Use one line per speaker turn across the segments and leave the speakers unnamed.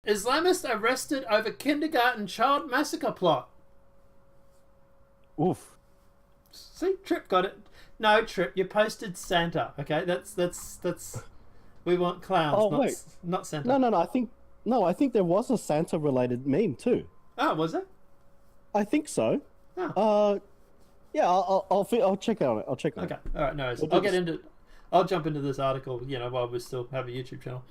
Islamists arrested over kindergarten child massacre plot.
Oof.
See, Trip got it. No, Trip, you posted Santa. Okay, that's. We want clowns,
Oh
not
wait,
not Santa.
no. I think there was a Santa-related meme too.
Oh, was it?
I think so.
Oh.
Yeah, I'll check on it. I'll check on
Okay.
it.
All right. No worries.
We'll
I'll jump into this article. While we still have a YouTube channel.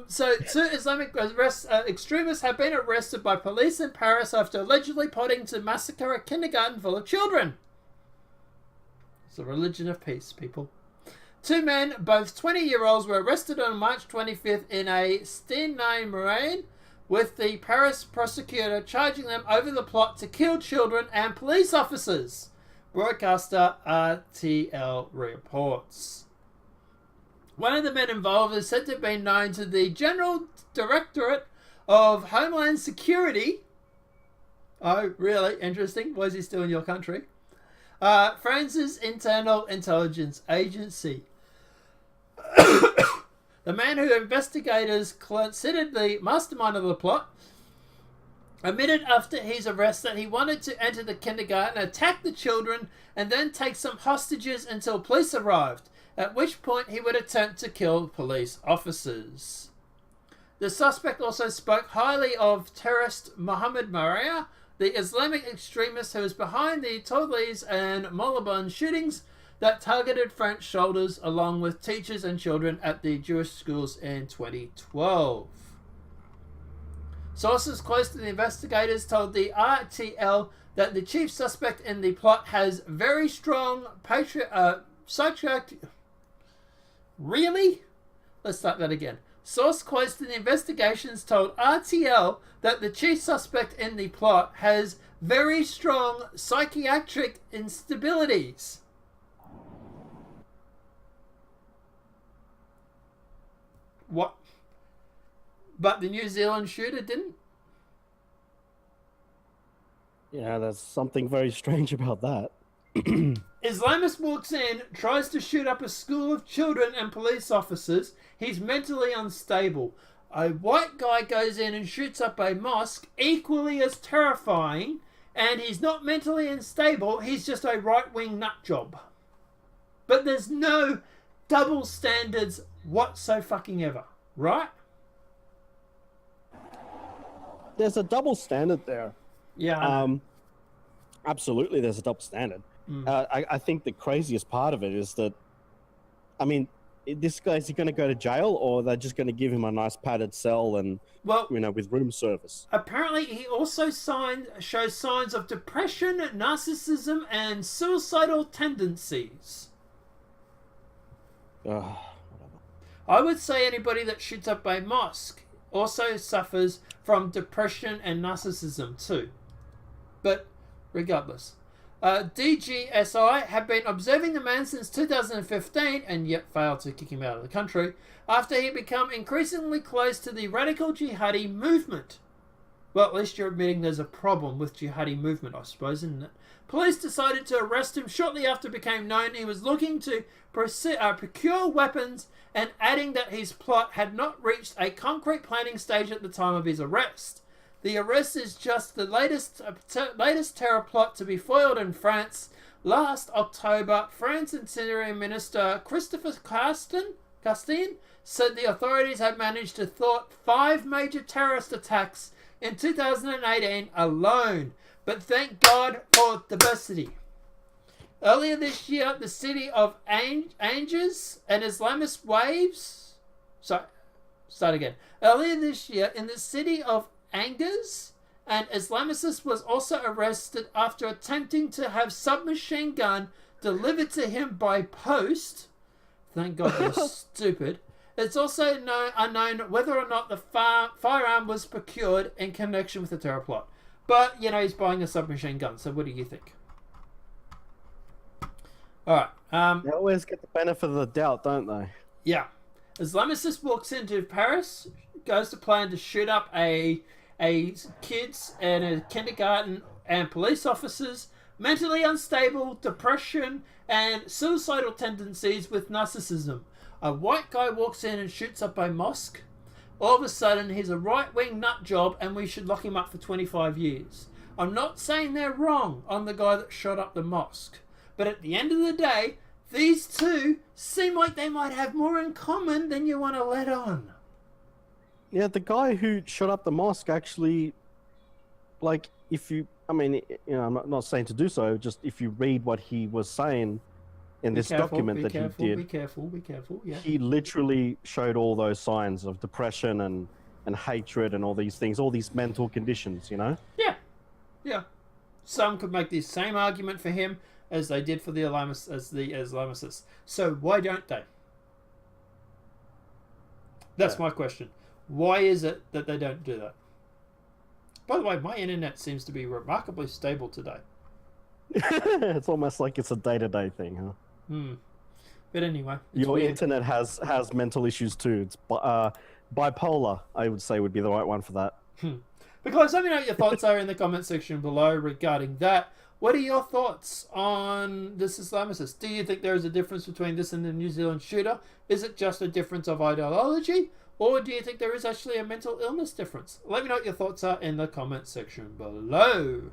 So two Islamic extremists have been arrested by police in Paris after allegedly plotting to massacre a kindergarten full of children. It's a religion of peace, people. Two men, both 20-year-olds, were arrested on March 25th in a Stenay-Moraine, with the Paris prosecutor charging them over the plot to kill children and police officers. Broadcaster RTL reports. One of the men involved is said to have been known to the General Directorate of Homeland Security. Oh, really? Interesting. Why is he still in your country? France's Internal Intelligence Agency. The man who investigators considered the mastermind of the plot admitted after his arrest that he wanted to enter the kindergarten, attack the children, and then take some hostages until police arrived, at which point he would attempt to kill police officers. The suspect also spoke highly of terrorist Mohammed Maria, the Islamic extremist who is behind the Toulouse and Moulin shootings that targeted French soldiers along with teachers and children at the Jewish schools in 2012. Sources close to the investigators told the RTL that the chief suspect in the plot has very strong Really? Let's start that again. Source close to the investigations told RTL that the chief suspect in the plot has very strong psychiatric instabilities. What? But the New Zealand shooter didn't?
Yeah, there's something very strange about that.
Islamist walks in, tries to shoot up a school of children and police officers. He's mentally unstable. A white guy goes in and shoots up a mosque, equally as terrifying, and he's not mentally unstable, he's just a right-wing nutjob. But there's no double standards whatsoever, right?
There's a double standard there.
Yeah.
Absolutely, there's a double standard. I think the craziest part of it is that, I mean, this guy's going to go to jail, or they're just going to give him a nice padded cell and, with room service.
Apparently, he also shows signs of depression, narcissism, and suicidal tendencies.
Whatever.
I would say anybody that shoots up a mosque also suffers from depression and narcissism too. But regardless, DGSI have been observing the man since 2015 and yet failed to kick him out of the country after he became increasingly close to the radical jihadi movement. Well, at least you're admitting there's a problem with jihadi movement, I suppose, isn't it? Police decided to arrest him shortly after it became known he was looking to procure weapons, and adding that his plot had not reached a concrete planning stage at the time of his arrest. The arrest is just the latest terror plot to be foiled in France. Last October, France Interior Minister Christopher Castine said the authorities had managed to thwart 5 major terrorist attacks in 2018 alone. But thank God for diversity. Earlier this year, the city of Angers and Islamist waves... Start again. Earlier this year, in the city of Angers, an Islamist was also arrested after attempting to have submachine gun delivered to him by post. Thank God they're stupid. It's also unknown whether or not the firearm was procured in connection with the terror plot. But, he's buying a submachine gun, so what do you think? Alright.
They always get the benefit of the doubt, don't they?
Yeah. Islamist walks into Paris, goes to plan to shoot up a kids in a kindergarten and police officers, mentally unstable, depression, and suicidal tendencies with narcissism. A white guy walks in and shoots up a mosque. all of a sudden he's a right-wing nut job and we should lock him up for 25 years. I'm not saying they're wrong on the guy that shot up the mosque. But at the end of the day, these two seem like they might have more in common than you want to let on.
Yeah, the guy who shot up the mosque actually, like, if you, I mean, you know, I'm not saying to do so, just if you read what he was saying in this document that he did.
Be careful, yeah.
He literally showed all those signs of depression and hatred and all these things, all these mental conditions, you know?
Yeah. Some could make the same argument for him as they did for the Islamicists. So why don't they? That's my question. Why is it that they don't do that? By the way, my internet seems to be remarkably stable today.
It's almost like it's a day-to-day thing, huh?
But anyway,
your
weird.
internet has mental issues too. It's bipolar, I would say, would be the right one for that.
Because let me know what your thoughts are in the comment section below regarding that. What are your thoughts on this Islamicist? Do you think there is a difference between this and the New Zealand shooter? Is it just a difference of ideology? Or do you think there is actually a mental illness difference? Let me know what your thoughts are in the comment section below.